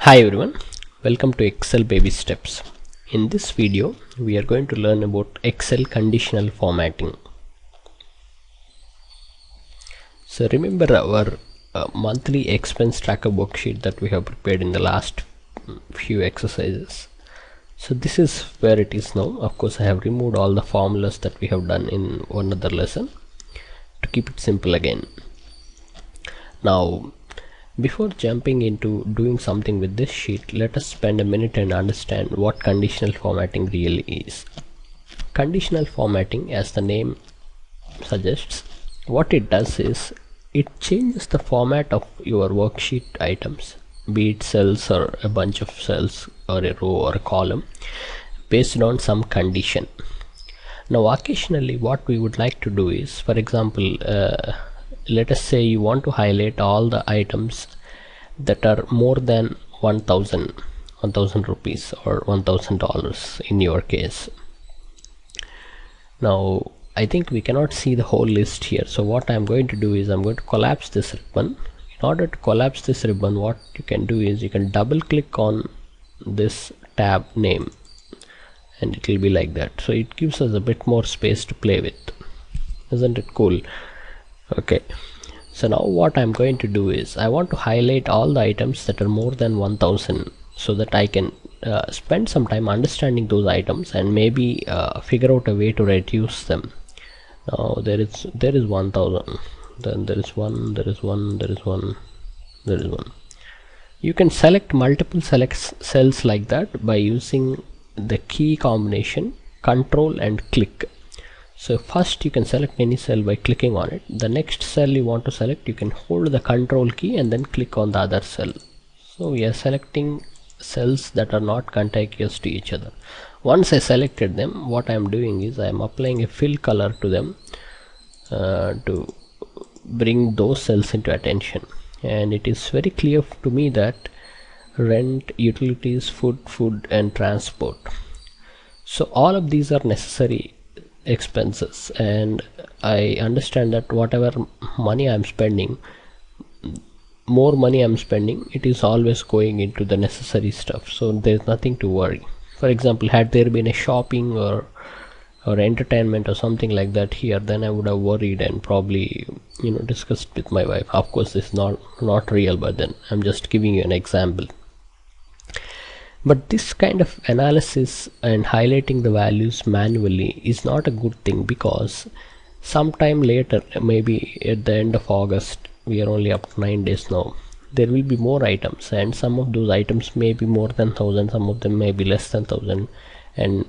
Hi everyone, welcome to Excel Baby Steps. In this video, we are going to learn about Excel conditional formatting. So remember our monthly expense tracker worksheet that we have prepared in the last few exercises. So this is where it is now. Of course, I have removed all the formulas that we have done in one other lesson to keep it simple again. Now, before jumping into doing something with this sheet, let us spend a minute and understand what conditional formatting really is. Conditional formatting, as the name suggests, what it does is it changes the format of your worksheet items, be it cells or a bunch of cells or a row or a column, based on some condition. Now occasionally what we would like to do is, for example, let us say you want to highlight all the items that are more than 1000 rupees or $1000 in your case. Now I think we cannot see the whole list here, so what I'm going to do is I'm going to collapse this ribbon. In order to collapse this ribbon, what you can do is you can double click on this tab name and it will be like that. So it gives us a bit more space to play with. Isn't it cool? Okay, so now what I'm going to do is I want to highlight all the items that are more than 1000 so that I can spend some time understanding those items and maybe figure out a way to reduce them. Now there is 1000, then there is one, there is one, there is one, there is one. You can select multiple cells like that by using the key combination Control and click. So first you can select any cell by clicking on it. The next cell you want to select, you can hold the Control key and then click on the other cell. So we are selecting cells that are not contiguous to each other. Once I selected them, what I am doing is I am applying a fill color to them to bring those cells into attention. And it is very clear to me that rent, utilities, food and transport. So all of these are necessary expenses, and I understand that whatever money I'm spending, more money I'm spending, it is always going into the necessary stuff, so there's nothing to worry. For example, had there been a shopping or entertainment or something like that here, then I would have worried and probably discussed with my wife. Of course this is not real, but then I'm just giving you an example. But this kind of analysis and highlighting the values manually is not a good thing, because sometime later, maybe at the end of August, we are only up to 9 days now, there will be more items, and some of those items may be more than 1000, some of them may be less than 1000, and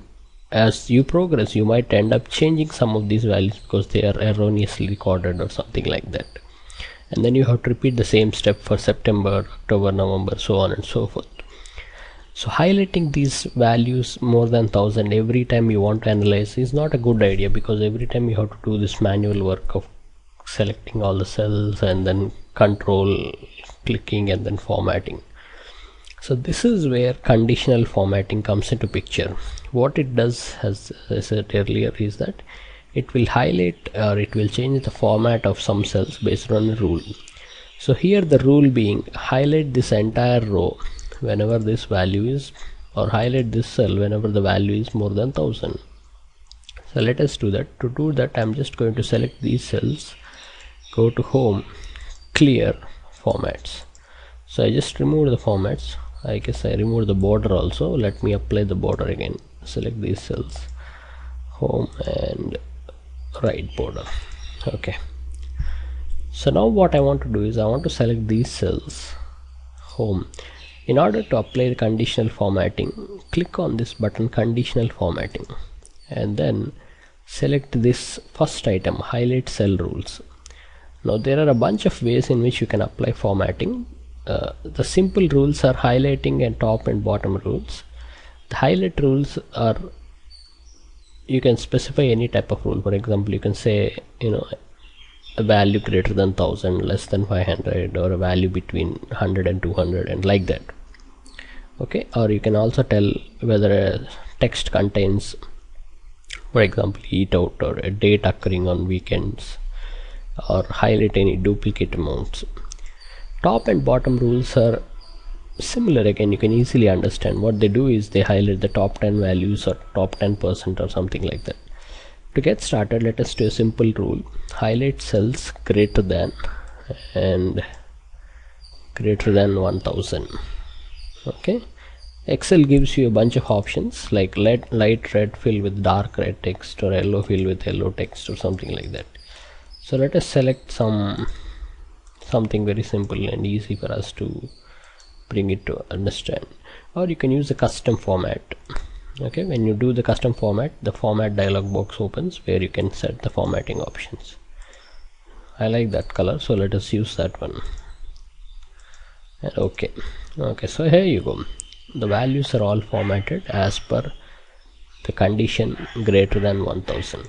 as you progress you might end up changing some of these values because they are erroneously recorded or something like that, and then you have to repeat the same step for September, October, November, so on and so forth. So highlighting these values more than 1000 every time you want to analyze is not a good idea, because every time you have to do this manual work of selecting all the cells and then Control clicking and then formatting. So this is where conditional formatting comes into picture. What it does, as I said earlier, is that it will highlight or it will change the format of some cells based on a rule. So here the rule being highlight this entire row whenever this value is, or highlight this cell whenever the value is more than 1000. So let us do that. To do that, I'm just going to select these cells, go to Home, Clear, Formats. So I just removed the formats. I guess I removed the border also. Let me apply the border again. Select these cells, Home and right border. Okay. So now what I want to do is I want to select these cells, Home. In order to apply the conditional formatting, click on this button Conditional Formatting and then select this first item, Highlight Cell Rules. Now there are a bunch of ways in which you can apply formatting. The simple rules are highlighting and top and bottom rules. The highlight rules are, you can specify any type of rule. For example, you can say a value greater than 1000, less than 500, or a value between 100 and 200, and like that. Okay, or you can also tell whether a text contains, for example, eat out or a date occurring on weekends, or highlight any duplicate amounts. Top and bottom rules are similar again. You can easily understand what they do is they highlight the top 10 values or top 10% or something like that. To get started, let us do a simple rule: highlight cells greater than and greater than 1000. Okay, Excel gives you a bunch of options like light red fill with dark red text, or yellow fill with yellow text, or something like that. So let us select something very simple and easy for us to bring it to understand. Or you can use a custom format. Okay, when you do the custom format, the format dialog box opens where you can set the formatting options. I like that color, so let us use that one. And okay, so here you go. The values are all formatted as per the condition greater than 1000.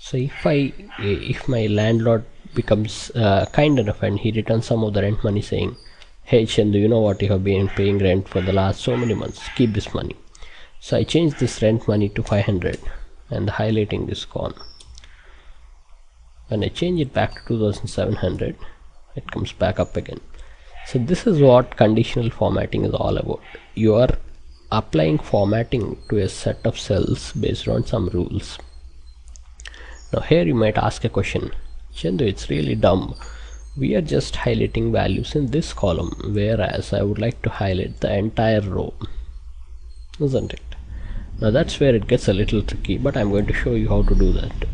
So if my landlord becomes kind enough and he returns some of the rent money saying, "Hey Chandu, you know what, you have been paying rent for the last so many months, keep this money." So I change this rent money to 500 and the highlighting is gone. When I change it back to 2700, it comes back up again. So this is what conditional formatting is all about. You are applying formatting to a set of cells based on some rules. Now here you might ask a question, "Chandu, it's really dumb. We are just highlighting values in this column, whereas I would like to highlight the entire row, isn't it?" Now that's where it gets a little tricky, but I'm going to show you how to do that.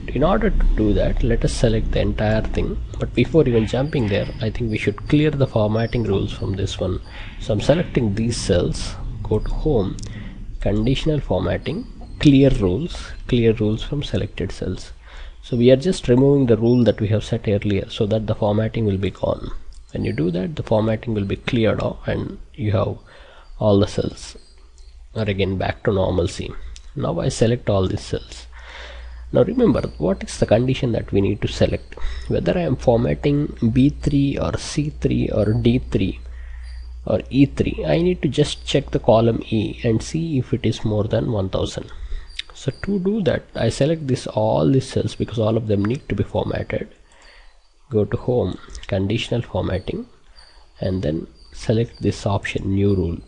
In order to do that, let us select the entire thing, but before even jumping there, I think we should clear the formatting rules from this one. So I'm selecting these cells, go to home, conditional formatting, clear rules from selected cells. So we are just removing the rule that we have set earlier so that the formatting will be gone. When you do that, the formatting will be cleared off and you have all the cells are again back to normalcy. Now I select all these cells. Now remember, what is the condition that we need to select? Whether I am formatting B3 or C3 or D3 or E3, I need to just check the column E and see if it is more than 1000. So to do that, I select all these cells because all of them need to be formatted. Go to home, conditional formatting, and then select this option, new rule.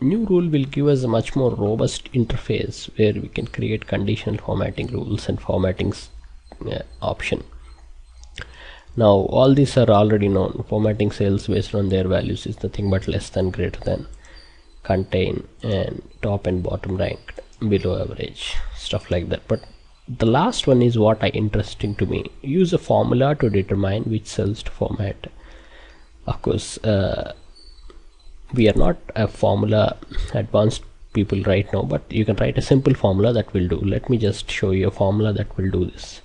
New rule will give us a much more robust interface where we can create conditional formatting rules and formatting option. Now all these are already known. Formatting cells based on their values is nothing but less than, greater than, contain, and top and bottom ranked, below average, stuff like that. But the last one is what is interesting to me. Use a formula to determine which cells to format. Of course, we are not a formula advanced people right now, but you can write a simple formula that will do. Let me just show you a formula that will do this.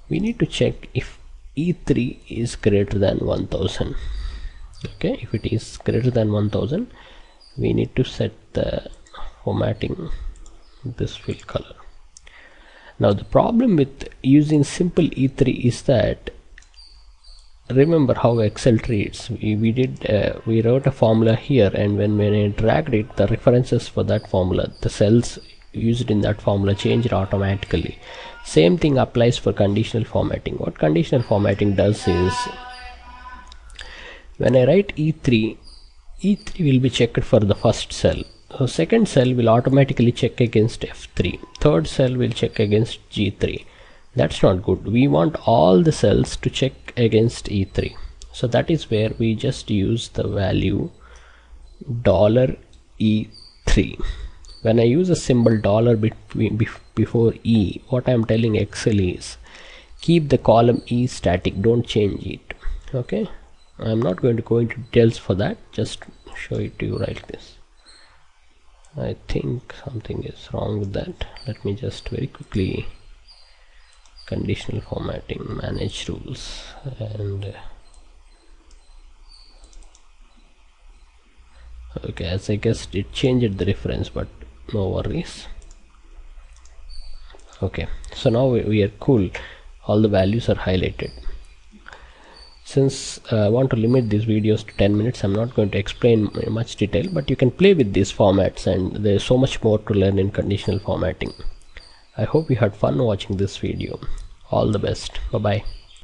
We need to check if E3 is greater than 1000. Okay, if it is greater than 1000, we need to set the formatting this fill color. Now the problem with using simple E3 is that, remember how Excel treats. We wrote a formula here, and when I dragged it, the references for that formula, the cells used in that formula, changed automatically. Same thing applies for conditional formatting. What conditional formatting does is, when I write E3 will be checked for the first cell. So second cell will automatically check against F3. Third cell will check against G3. That's not good. We want all the cells to check against E3. So that is where we just use the value $E3. When I use a symbol dollar before E, what I am telling Excel is, keep the column E static, don't change it. Okay, I'm not going to go into details for that, just show it to you like this. I think something is wrong with that. Let me just very quickly, conditional formatting, manage rules, and okay, as I guessed, it changed the reference, but no worries. Okay, so now we are cool. All the values are highlighted. Since I want to limit these videos to 10 minutes, I'm not going to explain much detail, but you can play with these formats, and there's so much more to learn in conditional formatting. I hope you had fun watching this video. All the best. Bye bye.